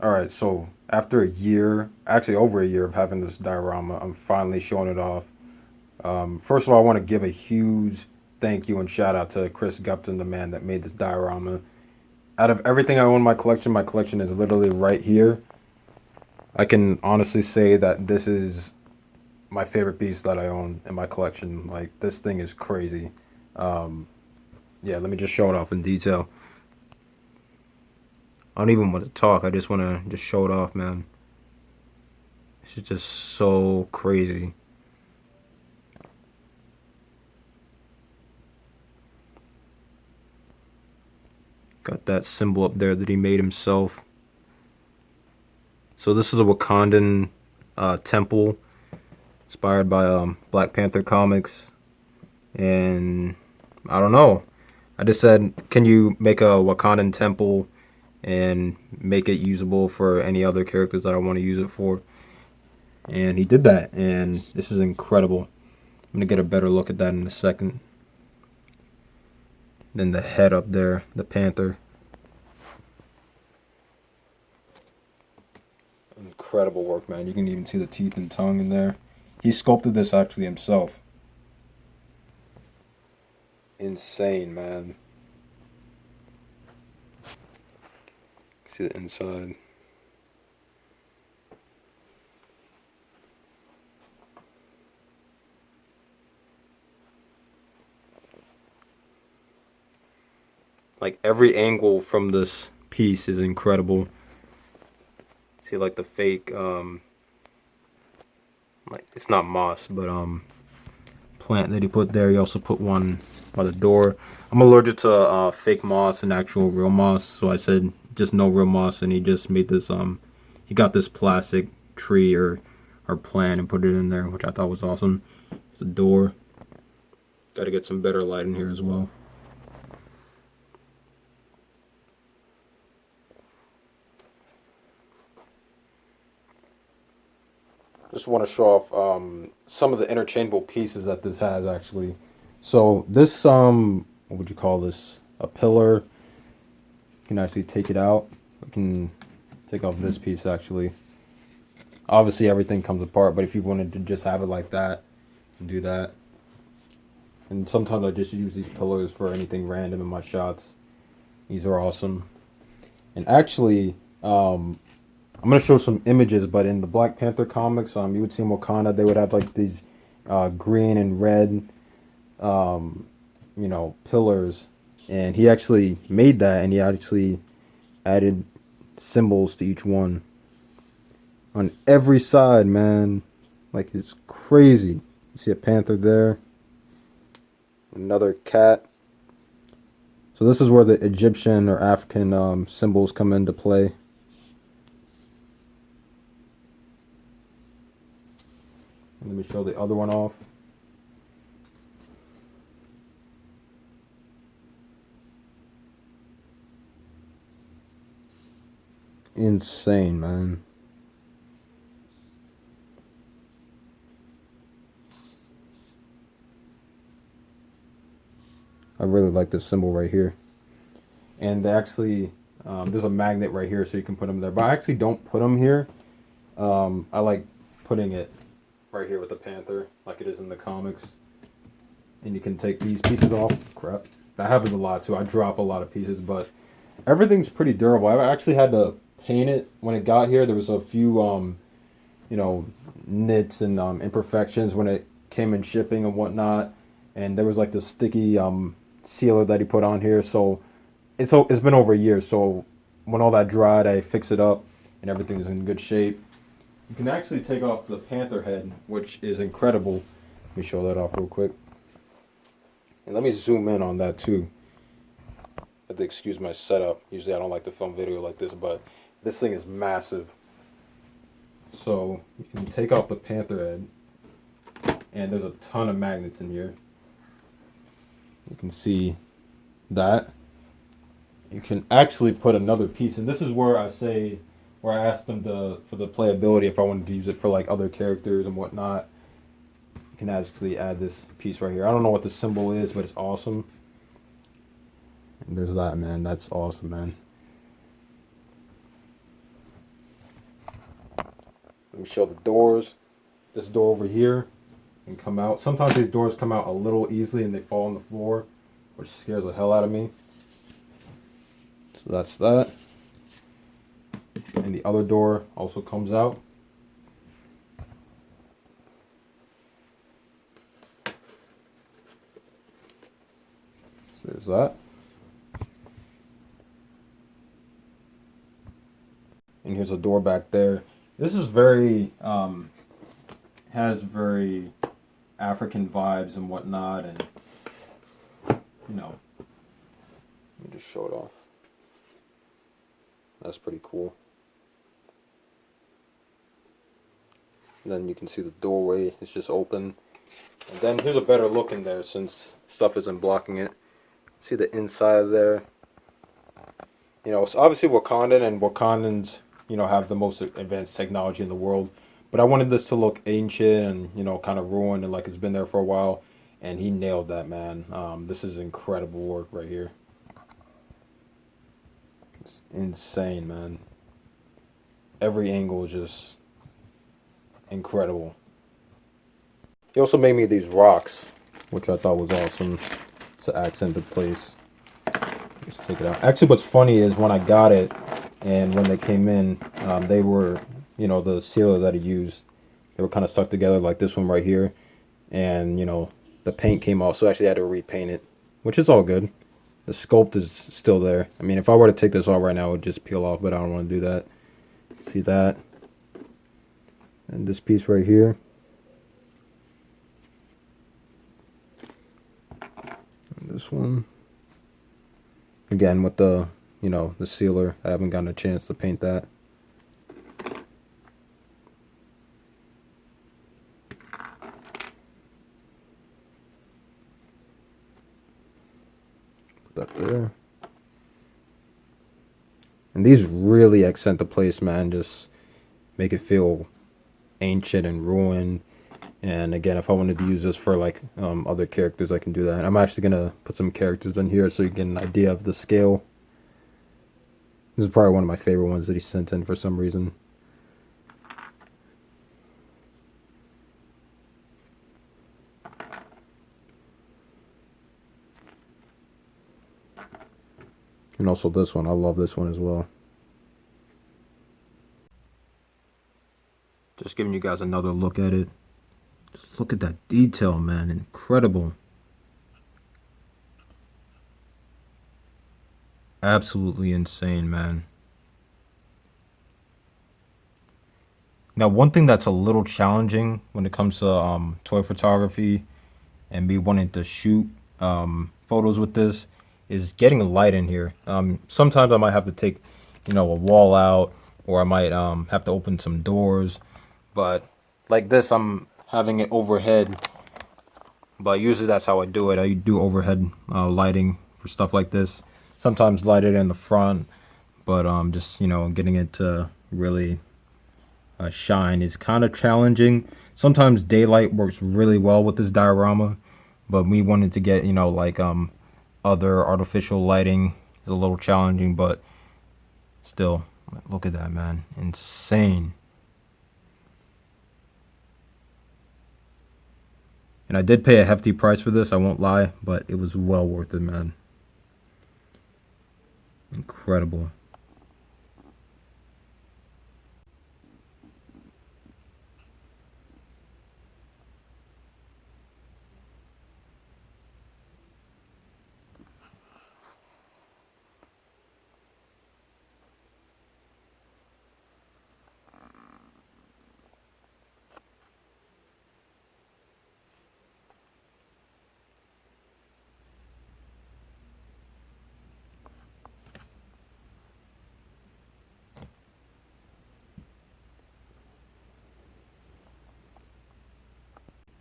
All right, so after a year, actually over a year of having this diorama, I'm finally showing it off. First of all, I want to give a huge thank you and shout out to Chris Gupton, the man that made this diorama. Out of everything I own in my collection is literally right here. I can honestly say that this is my favorite piece that I own in my collection. Like, this thing is crazy. Um, yeah, let me just show it off in detail. I don't even want to talk. I just want to just show it off, man. It's just so crazy. Got that symbol up there that he made himself. So this is a Wakandan temple inspired by Black Panther comics. And I don't know. I just said, can you make a Wakandan temple and make it usable for any other characters that I want to use it for? And he did that, and this is incredible. I'm going to get a better look at that in a second. Then the head up there, the panther. Incredible work, man. You can even see the teeth and tongue in there. He sculpted this actually himself. Insane, man. See the inside. Like, every angle from this piece is incredible. See, like, the fake like, it's not moss, but plant that he put there. He also put one by the door. I'm allergic to fake moss and actual real moss, so I said just no real moss, and he just made this he got this plastic tree or plant and put it in there, which I thought was awesome. It's a door. Got to get some better light in here as well. Just want to show off some of the interchangeable pieces that this has actually. So this what would you call this? A pillar. You can actually take it out. We can take off this piece actually. Obviously everything comes apart, but if you wanted to just have it like that, you can do that. And sometimes I just use these pillars for anything random in my shots. These are awesome. And actually, I'm gonna show some images, but in the Black Panther comics, you would see in Wakanda they would have like these green and red, pillars, and he actually made that, and he actually added symbols to each one on every side, man. Like, it's crazy. You see a panther there, another cat. So this is where the Egyptian or African symbols come into play. Let me show the other one off. Insane, man. I really like this symbol right here. And they actually, there's a magnet right here so you can put them there. But I actually don't put them here. I like putting it right here with the panther like it is in the comics. And you can take these pieces off. Crap. That happens a lot too. I drop a lot of pieces, but everything's pretty durable. I actually had to paint it when it got here. There was a few, nits and imperfections when it came in shipping and whatnot. And there was like this sticky sealer that he put on here. So it's been over a year. So when all that dried, I fixed it up and everything's in good shape. You can actually take off the panther head, which is incredible. Let me show that off real quick. And let me zoom in on that too. I have to excuse my setup. Usually I don't like to film video like this, but this thing is massive. So you can take off the panther head, and there's a ton of magnets in here. You can see that. You can actually put another piece, and this is where where I asked them for the playability if I wanted to use it for like other characters and whatnot. You can actually add this piece right here. I don't know what the symbol is, but it's awesome. And there's that, man. That's awesome, man. We show the doors. This door over here can come out. Sometimes these doors come out a little easily and they fall on the floor, which scares the hell out of me. So that's that. And the other door also comes out. So there's that. And here's a door back there. This is very, has very African vibes and whatnot, and, you know, let me just show it off. That's pretty cool. And then you can see the doorway is just open. And then here's a better look in there since stuff isn't blocking it. See the inside of there. You know, it's obviously Wakandan, and Wakandans, you know, have the most advanced technology in the world. But I wanted this to look ancient and, you know, kind of ruined and like it's been there for a while. And he nailed that, man. This is incredible work right here. It's insane, man. Every angle is just incredible. He also made me these rocks, which I thought was awesome to accent the place. Just take it out. Actually, what's funny is when I got it and when they came in, they were, you know, the sealer that he used, they were kind of stuck together like this one right here. And, you know, the paint came off, so I actually had to repaint it, which is all good. The sculpt is still there. I mean, if I were to take this off right now, it would just peel off, but I don't want to do that. See that? And this piece right here. And this one. Again, with the, you know, the sealer, I haven't gotten a chance to paint that. Put that there. And these really accent the place, man. Just make it feel ancient and ruined. And again, if I wanted to use this for like other characters, I can do that. I'm actually gonna put some characters in here so you get an idea of the scale. This is probably one of my favorite ones that he sent in for some reason. And also this one, I love this one as well. Just giving you guys another look at it. Just look at that detail, man. Incredible. Absolutely insane, man. Now, one thing that's a little challenging when it comes to toy photography and me wanting to shoot photos with this is getting light in here. Sometimes I might have to take, you know, a wall out, or I might have to open some doors. But like this, I'm having it overhead. But usually that's how I do it. I do overhead lighting for stuff like this. Sometimes light it in the front, but just, you know, getting it to really shine is kind of challenging. Sometimes daylight works really well with this diorama, but me wanting to get, you know, like other artificial lighting is a little challenging, but still, look at that, man. Insane. And I did pay a hefty price for this, I won't lie, but it was well worth it, man. Incredible.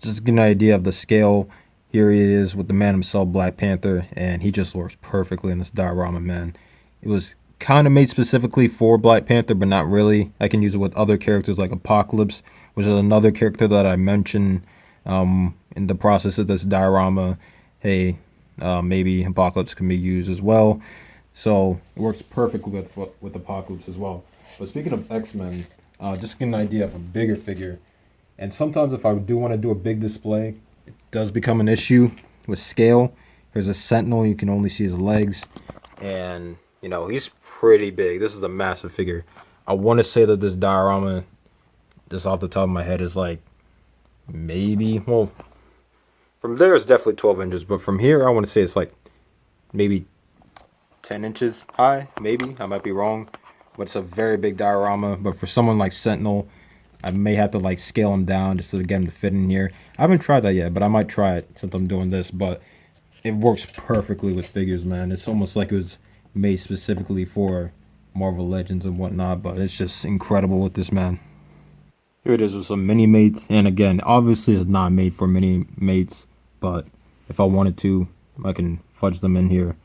Just to get an idea of the scale, here he is with the man himself, Black Panther, and he just works perfectly in this diorama, man. It was kind of made specifically for Black Panther, but not really. I can use it with other characters like Apocalypse, which is another character that I mentioned in the process of this diorama. Hey, maybe Apocalypse can be used as well. So it works perfectly with Apocalypse as well. But speaking of X-Men, just to get an idea of a bigger figure. And sometimes if I do want to do a big display, it does become an issue with scale. Here's a sentinel. You can only see his legs. And, you know, he's pretty big. This is a massive figure. I want to say that this diorama, just off the top of my head, is like maybe, well, from there it's definitely 12 inches. But from here, I want to say it's like maybe 10 inches high. Maybe. I might be wrong. But it's a very big diorama. But for someone like Sentinel, I may have to like scale him down just to get him to fit in here. I haven't tried that yet, but I might try it since I'm doing this. But it works perfectly with figures, man. It's almost like it was made specifically for Marvel Legends and whatnot. But it's just incredible with this, man. Here it is with some mini mates. And again, obviously it's not made for mini mates. But if I wanted to, I can fudge them in here.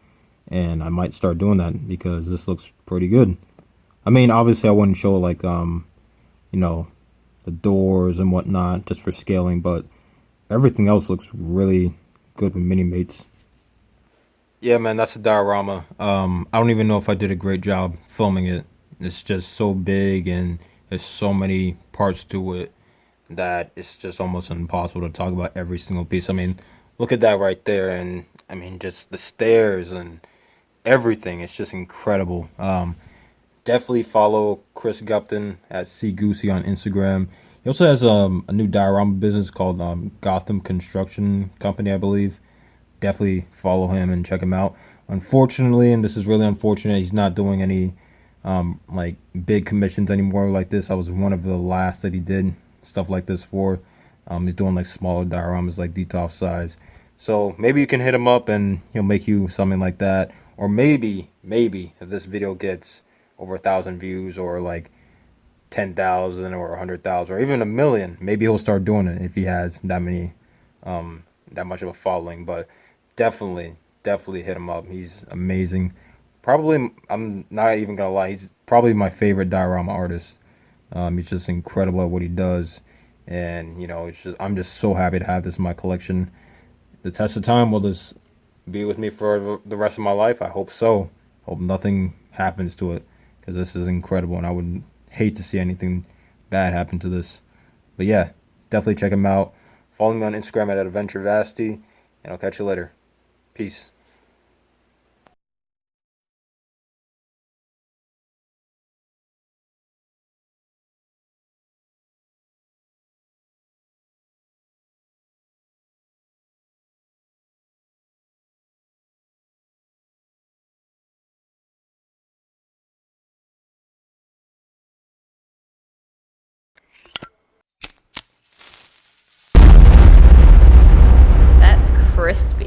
And I might start doing that because this looks pretty good. I mean, obviously I wouldn't show like, you know, the doors and whatnot just for scaling, but everything else looks really good with mini mates. Yeah, man, that's a diorama. I don't even know if I did a great job filming it. It's just so big and there's so many parts to it that it's just almost impossible to talk about every single piece. I mean, look at that right there, and I mean, just the stairs and everything. It's just incredible. Definitely follow Chris Gupton at Cgoosy on Instagram. He also has a new diorama business called Gotham Construction Company, I believe. Definitely follow him and check him out. Unfortunately, and this is really unfortunate, he's not doing any like big commissions anymore like this. I was one of the last that he did stuff like this for. He's doing like smaller dioramas like Detox size. So maybe you can hit him up and he'll make you something like that. Or maybe if this video gets over 1,000 views or like 10,000 or 100,000 or even 1,000,000, maybe he'll start doing it if he has that many, that much of a following. But definitely hit him up. He's amazing. Probably, I'm not even gonna lie, he's probably my favorite diorama artist. He's just incredible at what he does, and you know, I'm just so happy to have this in my collection. The test of time will just be with me for the rest of my life. I hope so. Hope nothing happens to it, because this is incredible and I would hate to see anything bad happen to this. But yeah, definitely check him out. Follow me on Instagram at AdventureVasty, and I'll catch you later. Peace. That's crispy.